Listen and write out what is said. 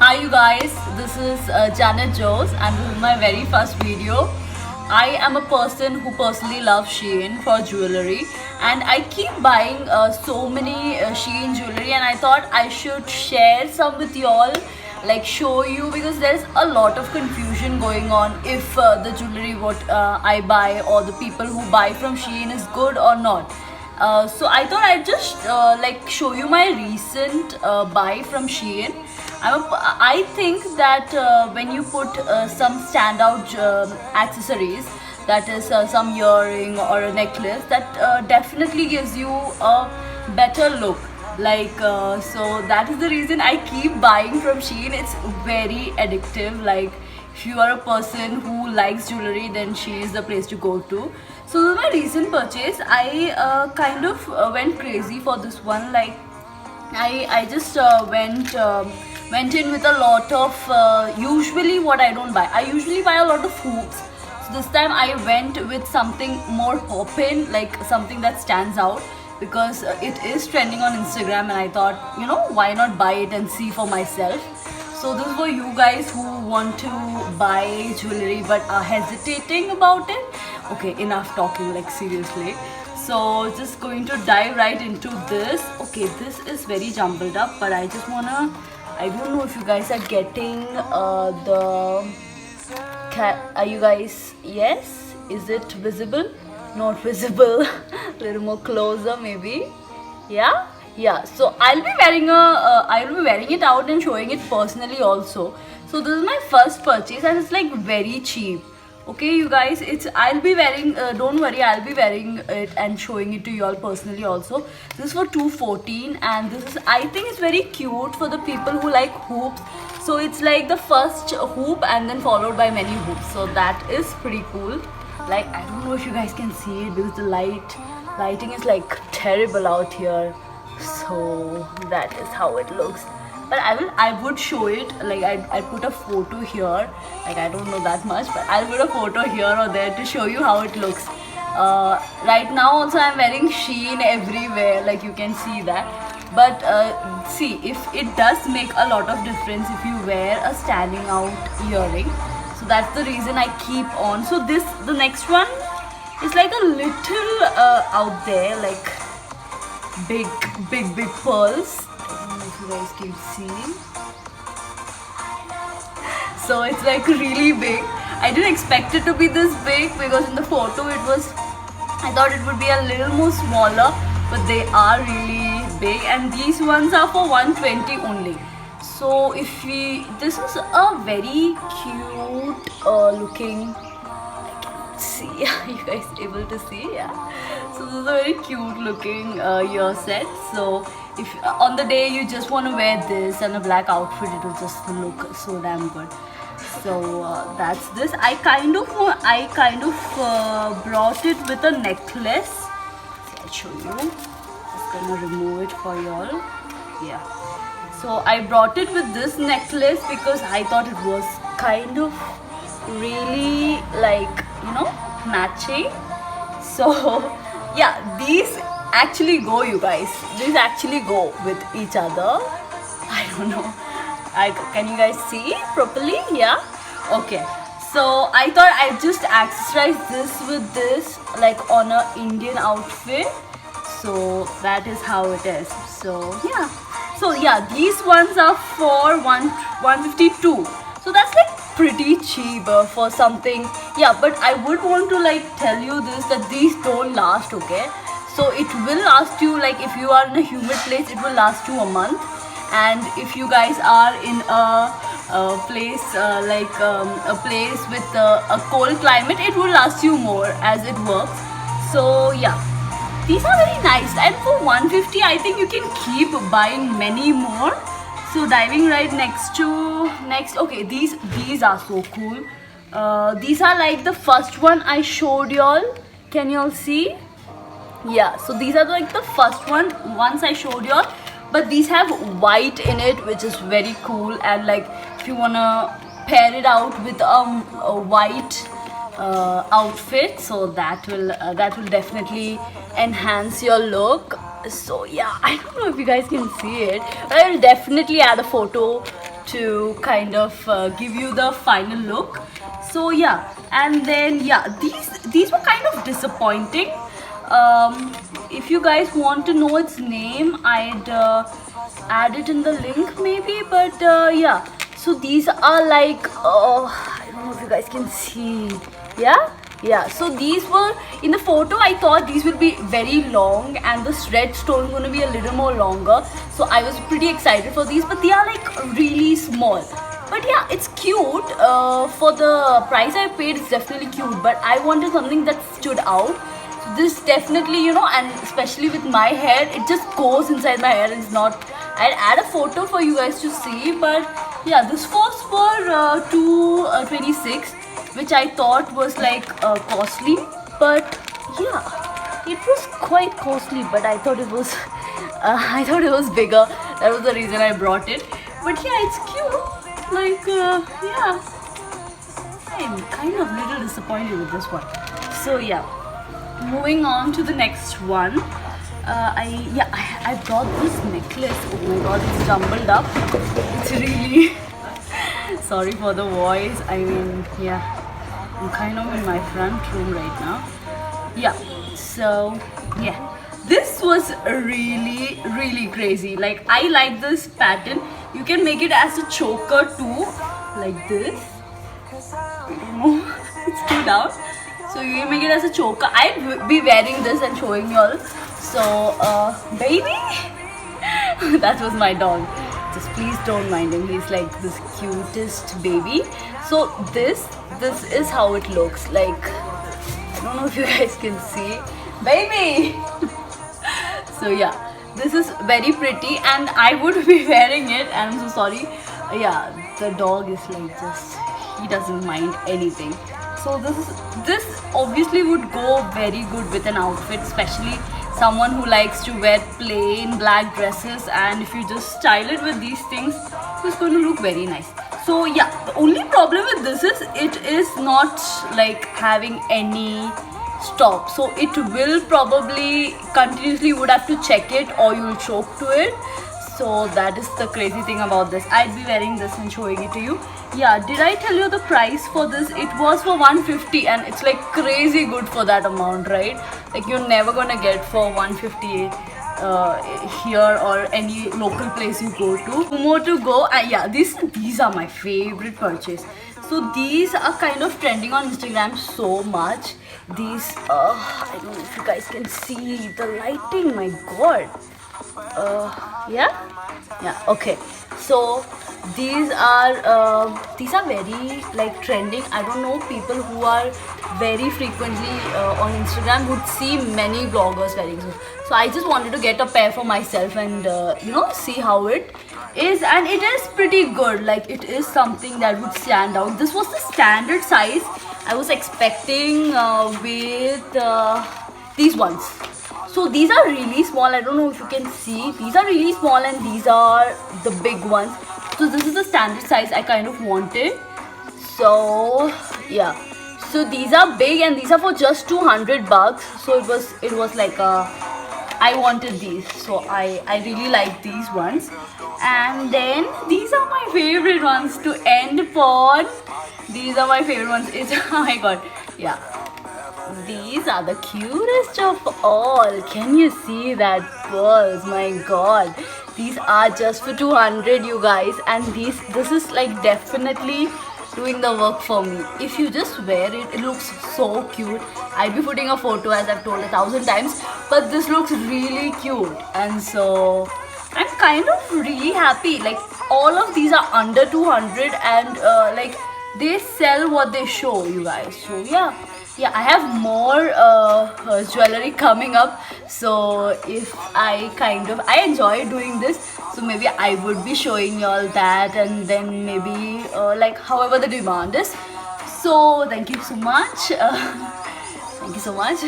Hi you guys, this is Janet Jose and this is my very first video. I am a person who personally loves Shein for jewelry and I keep buying so many Shein jewelry, and I thought I should share some with y'all, like show you, because there's a lot of confusion going on if the jewelry what I buy or the people who buy from Shein is good or not. So I thought I'd just like show you my recent buy from Shein. I think that when you put some standout accessories, that is some earring or a necklace, that definitely gives you a better look. So that is the reason I keep buying from Shein. It's very addictive. Like, if you are a person who likes jewelry, then Shein is the place to go to. So this is my recent purchase. I kind of went crazy for this one. Like, I just went in with a lot of usually what I don't buy. I usually buy a lot of hoops. So this time I went with something more pop-in, like something that stands out, because it is trending on Instagram, and I thought, why not buy it and see for myself. So this is for you guys who want to buy jewelry but are hesitating about it. Okay, enough talking, like seriously. So just going to dive right into this. Okay, this is very jumbled up, but I just wanna, I don't know if you guys are getting are you guys, yes? Is it visible? Not visible. A little more closer maybe. Yeah, so I'll be wearing it out and showing it personally also. So this is my first purchase and it's like very cheap. Okay, you guys, I'll be wearing, don't worry, I'll be wearing it and showing it to you all personally also. This is for 214, and this is, I think it's very cute for the people who like hoops. So it's like the first hoop and then followed by many hoops. So that is pretty cool. Like, I don't know if you guys can see it because the lighting is like terrible out here. So that is how it looks. But I would show it, like I put a photo here, like I don't know that much, but I'll put a photo here or there to show you how it looks. Right now also I'm wearing Shein everywhere, like you can see that. But see, if it does make a lot of difference if you wear a standing out earring. So that's the reason I keep on. So the next one is like a little out there, like big pearls. I don't know if you guys can see. So it's like really big. I didn't expect it to be this big because in the photo I thought it would be a little more smaller, but they are really big, and these ones are for 120 only. So this is a very cute looking, see, are you guys able to see? Yeah, so this is a very cute looking ear set. So if on the day you just want to wear this and a black outfit, it will just look so damn good. So that's this. I kind of brought it with a necklace. See, I'll show you. Just gonna remove it for y'all. Yeah, so I brought it with this necklace because I thought it was kind of really, like, matching. So yeah, these actually go, you guys. These actually go with each other. I don't know. Can you guys see properly? Yeah. Okay. So I thought I'd just accessorize this with this, like on a Indian outfit. So that is how it is. So yeah. So yeah, these ones are for 152. So that's like pretty cheap for something. Yeah, but I would want to like tell you this, that these don't last, okay? So it will last you, like if you are in a humid place, it will last you a month. And if you guys are in a place a place with a cold climate, it will last you more as it works. So yeah, these are very nice, and for 150 I think you can keep buying many more. So diving right next, okay, these are so cool. These are like the first one I showed y'all. Can y'all see? Yeah, so these are like the first ones I showed y'all, but these have white in it, which is very cool. And like if you wanna pair it out with a white outfit, so that will definitely enhance your look. So yeah, I don't know if you guys can see it, but I will definitely add a photo to kind of give you the final look. So yeah, and then yeah, these were kind of disappointing. If you guys want to know its name, I'd add it in the link maybe, but yeah, so these are like I don't know if you guys can see. Yeah, so these were in the photo. I thought these will be very long and the red stone gonna be a little more longer, so I was pretty excited for these, but they are like really small. But yeah, it's cute. For the price I paid, it's definitely cute, but I wanted something that stood out. So this definitely, you know, and especially with my hair, it just goes inside my hair. It's not, I'd add a photo for you guys to see, but yeah, this was for 226, which I thought was like costly, but yeah, it was quite costly, but I thought it was I thought it was bigger. That was the reason I brought it. But yeah, it's cute. Like yeah, I'm kind of little disappointed with this one. So yeah, moving on to the next one. I brought this necklace. Oh my god, it's jumbled up. It's really sorry for the voice. I mean, yeah, I'm kind of in my front room right now. Yeah, so yeah, this was really crazy. Like, I like this pattern. You can make it as a choker too, like this. I don't know, it's too down. So you can make it as a choker. I'd be wearing this and showing you all. So baby, that was my dog. Just please don't mind him. He's like this cutest baby. So this is how it looks like. I don't know if you guys can see, baby. So yeah, this is very pretty, and I would be wearing it. And I'm so sorry. Yeah, the dog is like just, he doesn't mind anything. So this obviously would go very good with an outfit, especially someone who likes to wear plain black dresses, and if you just style it with these things, it's going to look very nice. So yeah, the only problem with this is it is not like having any stop, so it will probably continuously would have to check it or you will choke to it. So that is the crazy thing about this. I'd be wearing this and showing it to you. Yeah, did I tell you the price for this? It was for 150, and it's like crazy good for that amount, right? Like, you're never gonna get for 150 here or any local place you go to. Two more to go. Yeah, these are my favorite purchase. So these are kind of trending on Instagram so much. These I don't know if you guys can see the lighting, my god. Yeah, okay. So these are very like trending. I don't know, people who are very frequently on Instagram would see many vloggers wearing this. So I just wanted to get a pair for myself and you know, see how it is, and it is pretty good. Like, it is something that would stand out. This was the standard size I was expecting with these ones. So these are really small. I don't know if you can see. These are really small and these are the big ones. So this is the standard size I kind of wanted. So yeah. So these are big and these are for just 200 bucks. So it was like I wanted these. So I really like these ones. And then these are my favorite ones to end upon. These are my favorite ones. It's oh my god. Yeah. These are the cutest of all. Can you see that pearls? My god, these are just for 200, you guys, and this is like definitely doing the work for me. If you just wear it, it looks so cute. I'll be putting a photo, as I've told 1,000 times, but this looks really cute, and so I'm kind of really happy. Like, all of these are under 200, and like, they sell what they show, you guys. So yeah, I have more jewelry coming up. So if I enjoy doing this, so maybe I would be showing y'all that, and then maybe like however the demand is. So thank you so much. Thank you so much.